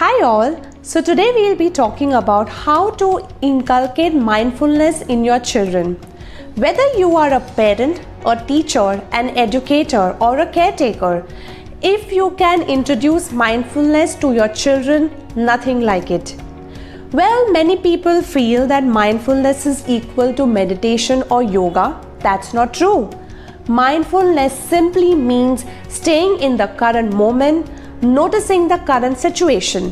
Hi all, so today we will be talking about how to inculcate mindfulness in your children. Whether you are a parent, a teacher, an educator or a caretaker, if you can introduce mindfulness to your children, nothing like it. Well, many people feel that mindfulness is equal to meditation or yoga. That's not true. Mindfulness simply means staying in the current moment, noticing the current situation.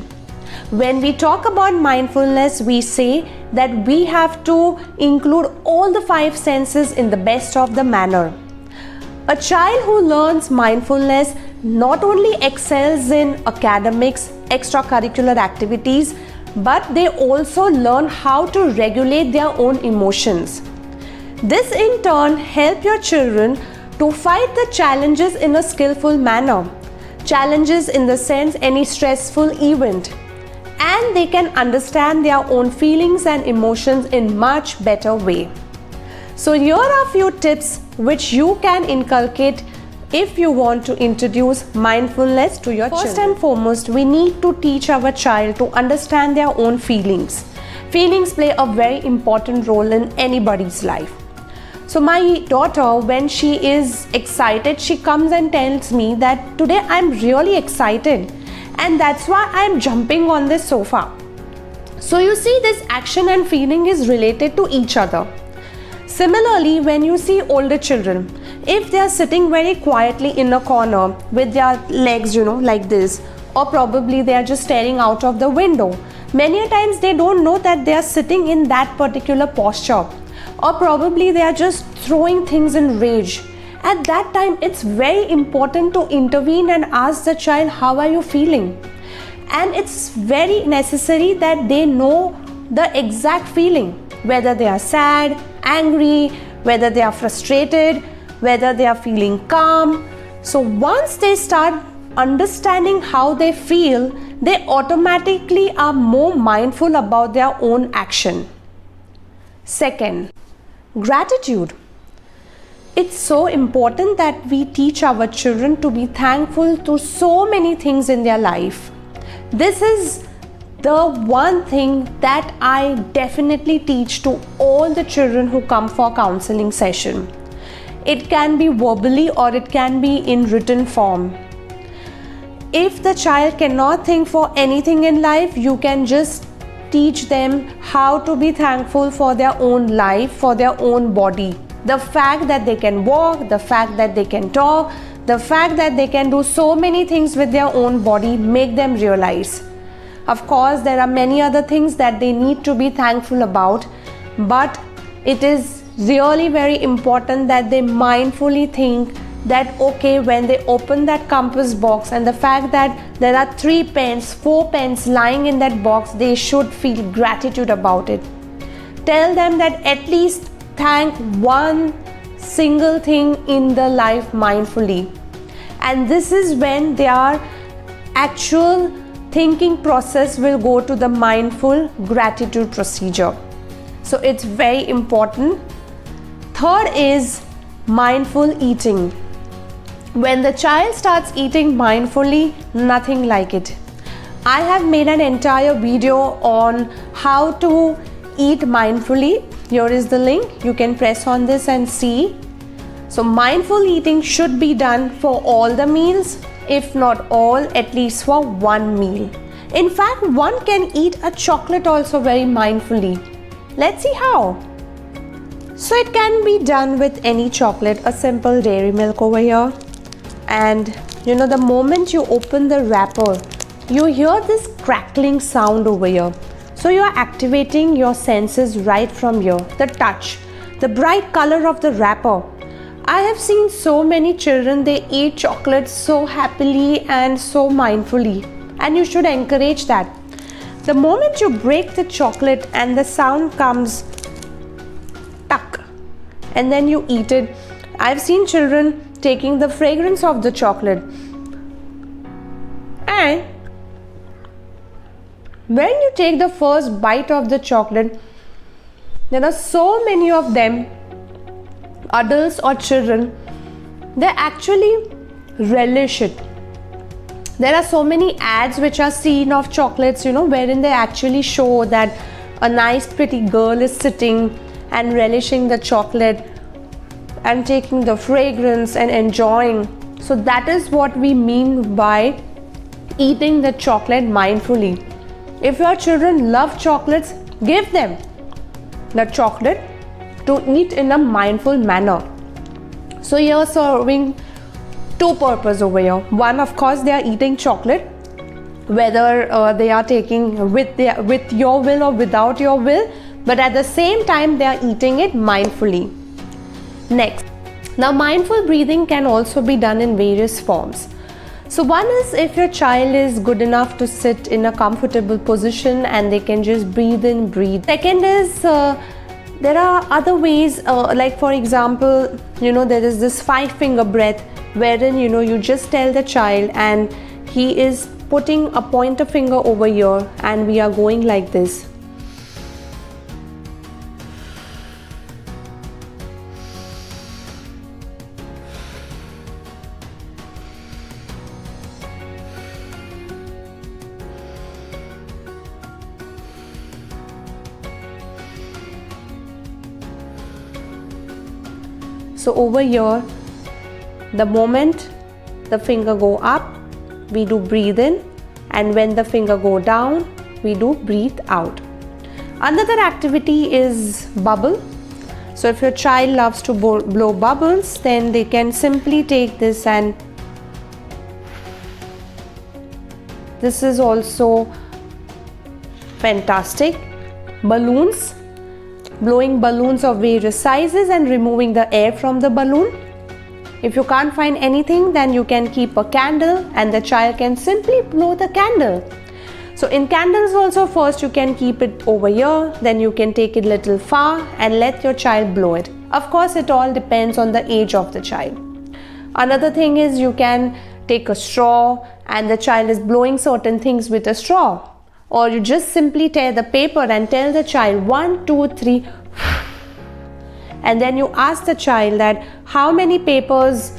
When we talk about mindfulness, we say that we have to include all the five senses in the best of the manner. A child who learns mindfulness not only excels in academics, extracurricular activities, but they also learn how to regulate their own emotions. This in turn helps your children to fight the challenges in a skillful manner. Challenges in the sense any stressful event. And they can understand their own feelings and emotions in much better way. So here are a few tips which you can inculcate if you want to introduce mindfulness to your children. First and foremost, we need to teach our child to understand their own feelings. Feelings play a very important role in anybody's life. So my daughter, when she is excited, she comes and tells me that today I'm really excited and that's why I'm jumping on this sofa. So you see, this action and feeling is related to each other. Similarly, when you see older children, if they are sitting very quietly in a corner with their legs, like this, or probably they are just staring out of the window, many a times they don't know that they are sitting in that particular posture. Or probably they are just throwing things in rage. At that time, it's very important to intervene and ask the child, how are you feeling? And it's very necessary that they know the exact feeling, whether they are sad, angry, whether they are frustrated, whether they are feeling calm. So once they start understanding how they feel, they automatically are more mindful about their own action. Second, gratitude. It's so important that we teach our children to be thankful to so many things in their life. This is the one thing that I definitely teach to all the children who come for counseling session. It can be verbally or it can be in written form. If the child cannot think for anything in life, you can just teach them how to be thankful for their own life, for their own body. The fact that they can walk, the fact that they can talk, the fact that they can do so many things with their own body, make them realize. Of course, there are many other things that they need to be thankful about, but it is really very important that they mindfully think that okay, when they open that compass box and the fact that there are 3 pens, 4 pens lying in that box, they should feel gratitude about it. Tell them that at least thank one single thing in the life mindfully. And this is when their actual thinking process will go to the mindful gratitude procedure. So it's very important. Third is mindful eating. When the child starts eating mindfully, nothing like it. I have made an entire video on how to eat mindfully. Here is the link. You can press on this and see. So mindful eating should be done for all the meals, if not all, at least for one meal. In fact, one can eat a chocolate also very mindfully. Let's see how. So it can be done with any chocolate, a simple dairy milk over here. And the moment you open the wrapper, you hear this crackling sound over here. So you are activating your senses right from here. The touch, the bright color of the wrapper. I have seen so many children, they eat chocolate so happily and so mindfully. And you should encourage that. The moment you break the chocolate and the sound comes, tuck, and then you eat it. I've seen children taking the fragrance of the chocolate, and when you take the first bite of the chocolate, there are so many of them, adults or children, they actually relish it. There are so many ads which are seen of chocolates, wherein they actually show that a nice pretty girl is sitting and relishing the chocolate and taking the fragrance and enjoying. So that is what we mean by eating the chocolate mindfully. If your children love chocolates, give them the chocolate to eat in a mindful manner. So you're serving two purposes over here. One, of course, they are eating chocolate, whether they are taking with your will or without your will, but at the same time they are eating it mindfully. Next, now mindful breathing can also be done in various forms. So one is if your child is good enough to sit in a comfortable position and they can just breathe in, breathe. Second is there are other ways, like for example, there is this 5-finger breath, wherein you just tell the child and he is putting a pointer finger over here and we are going like this. So over here, the moment the finger go up, we do breathe in, and when the finger go down, we do breathe out. Another activity is bubble. So if your child loves to blow bubbles, then they can simply take this, and this is also fantastic. Balloons. Blowing balloons of various sizes and removing the air from the balloon. If you can't find anything, then you can keep a candle and the child can simply blow the candle. So in candles also, first you can keep it over here, then you can take it little far and let your child blow it. Of course, it all depends on the age of the child. Another thing is you can take a straw and the child is blowing certain things with a straw. Or you just simply tear the paper and tell the child 1, 2, 3 and then you ask the child that how many papers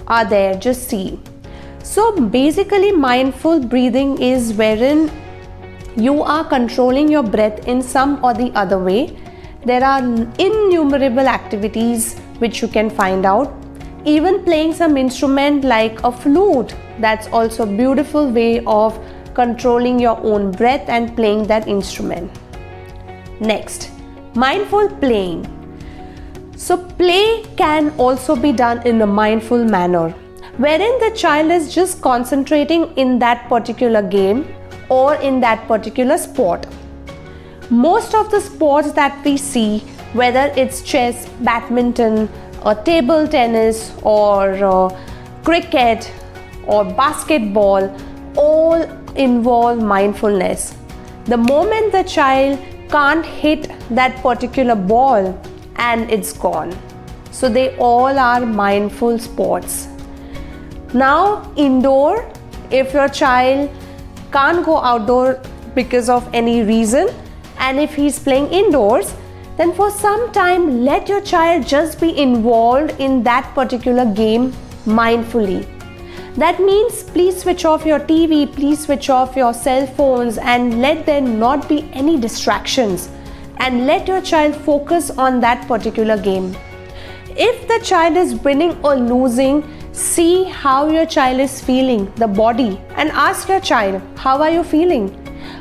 are there, just see. So basically mindful breathing is wherein you are controlling your breath in some or the other way. There are innumerable activities which you can find out. Even playing some instrument like a flute, that's also a beautiful way of controlling your own breath and playing that instrument. Next, mindful playing. So play can also be done in a mindful manner, wherein the child is just concentrating in that particular game or in that particular sport. Most of the sports that we see, whether it's chess, badminton, or table tennis, or cricket, or basketball, all involve mindfulness. The moment the child can't hit that particular ball and it's gone. So they all are mindful sports. Now indoor, if your child can't go outdoor because of any reason, and if he's playing indoors, then for some time let your child just be involved in that particular game mindfully. That means please switch off your TV, please switch off your cell phones and let there not be any distractions, and let your child focus on that particular game. If the child is winning or losing, see how your child is feeling, the body, and ask your child, how are you feeling?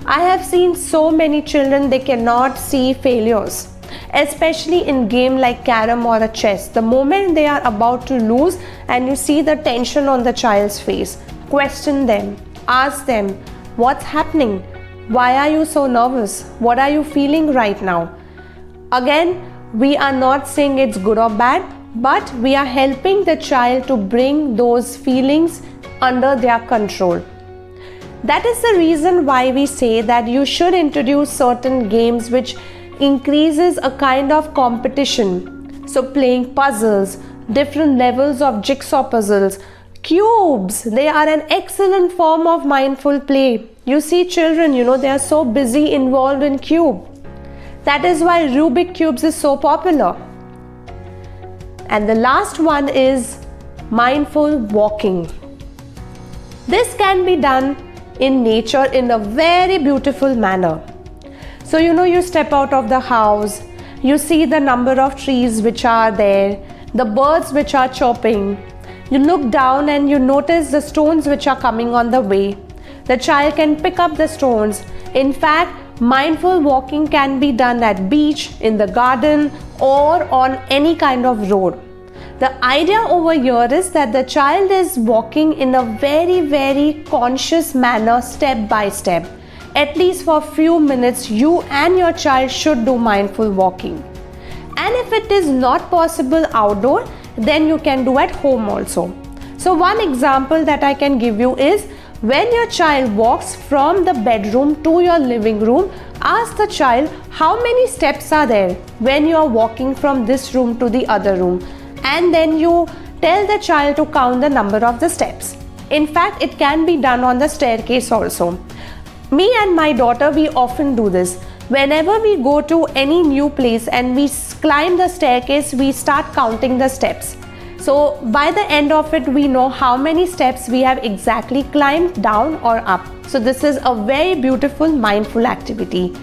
I have seen so many children, they cannot see failures, especially in game like carom or a chess. The moment they are about to lose and you see the tension on the child's face, question them, ask them, what's happening? Why are you so nervous? What are you feeling right now? Again, we are not saying it's good or bad, but we are helping the child to bring those feelings under their control. That is the reason why we say that you should introduce certain games which increases a kind of competition. So playing puzzles, different levels of jigsaw puzzles, cubes, they are an excellent form of mindful play. You see children, they are so busy involved in cube. That is why Rubik cubes is so popular. And the last one is mindful walking. This can be done in nature in a very beautiful manner. So you step out of the house, you see the number of trees which are there, the birds which are chirping. You look down and you notice the stones which are coming on the way. The child can pick up the stones. In fact, mindful walking can be done at beach, in the garden, or on any kind of road. The idea over here is that the child is walking in a very, very conscious manner, step by step. At least for a few minutes, you and your child should do mindful walking. And if it is not possible outdoor, then you can do at home also. So one example that I can give you is, when your child walks from the bedroom to your living room, ask the child how many steps are there when you are walking from this room to the other room, and then you tell the child to count the number of the steps. In fact, it can be done on the staircase also. Me and my daughter, we often do this. Whenever we go to any new place and we climb the staircase, we start counting the steps. So by the end of it, we know how many steps we have exactly climbed down or up. So this is a very beautiful mindful activity.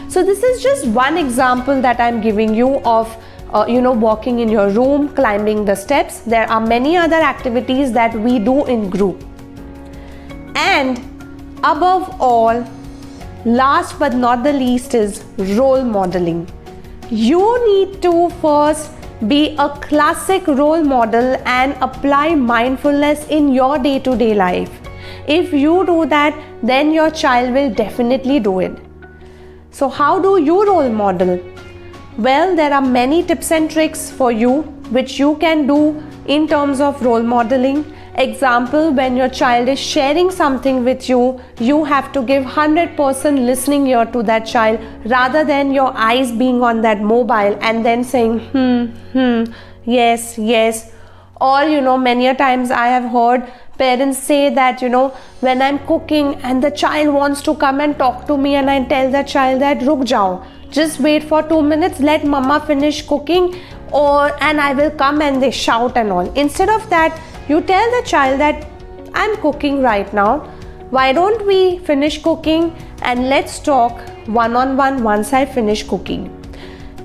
So this is just one example that I'm giving you of walking in your room, climbing the steps. There are many other activities that we do in group. And above all, last but not the least, is role modeling. You need to first be a classic role model and apply mindfulness in your day-to-day life. If you do that, then your child will definitely do it. So how do you role model? Well, there are many tips and tricks for you which you can do in terms of role modeling. Example, when your child is sharing something with you, you have to give 100% listening ear to that child, rather than your eyes being on that mobile and then saying yes. Or many a times I have heard parents say that when I'm cooking and the child wants to come and talk to me, and I tell the child that ruk jao, just wait for 2 minutes, let mama finish cooking, and I will come, and they shout and all. Instead of that, you tell the child that I'm cooking right now. Why don't we finish cooking and let's talk one-on-one once I finish cooking.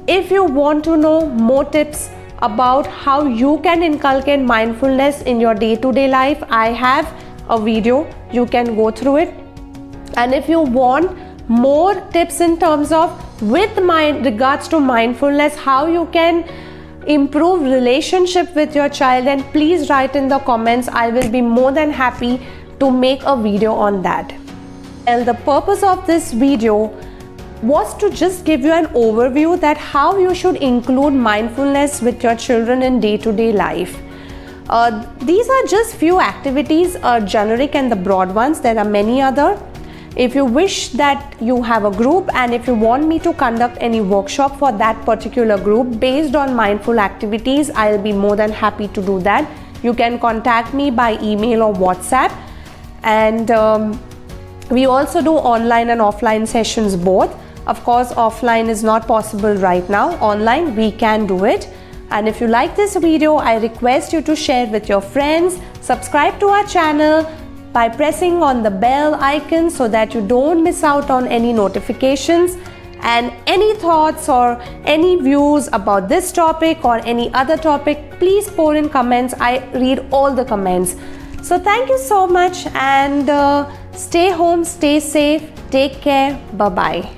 If you want to know more tips about how you can inculcate mindfulness in your day-to-day life, I have a video. You can go through it. And if you want more tips in terms of regards to mindfulness, how you can improve relationship with your child, then please write in the comments. I will be more than happy to make a video on that. And the purpose of this video was to just give you an overview that how you should include mindfulness with your children in day-to-day life. These are just few activities, generic and the broad ones. There are many other. If you wish that you have a group, and if you want me to conduct any workshop for that particular group based on mindful activities, I'll be more than happy to do that. You can contact me by email or WhatsApp. And we also do online and offline sessions both. Of course, offline is not possible right now. Online, we can do it. And if you like this video, I request you to share with your friends. Subscribe to our channel by pressing on the bell icon so that you don't miss out on any notifications. And any thoughts or any views about this topic or any other topic, please pour in comments. I read all the comments. So thank you so much, and stay home, stay safe, take care, bye-bye.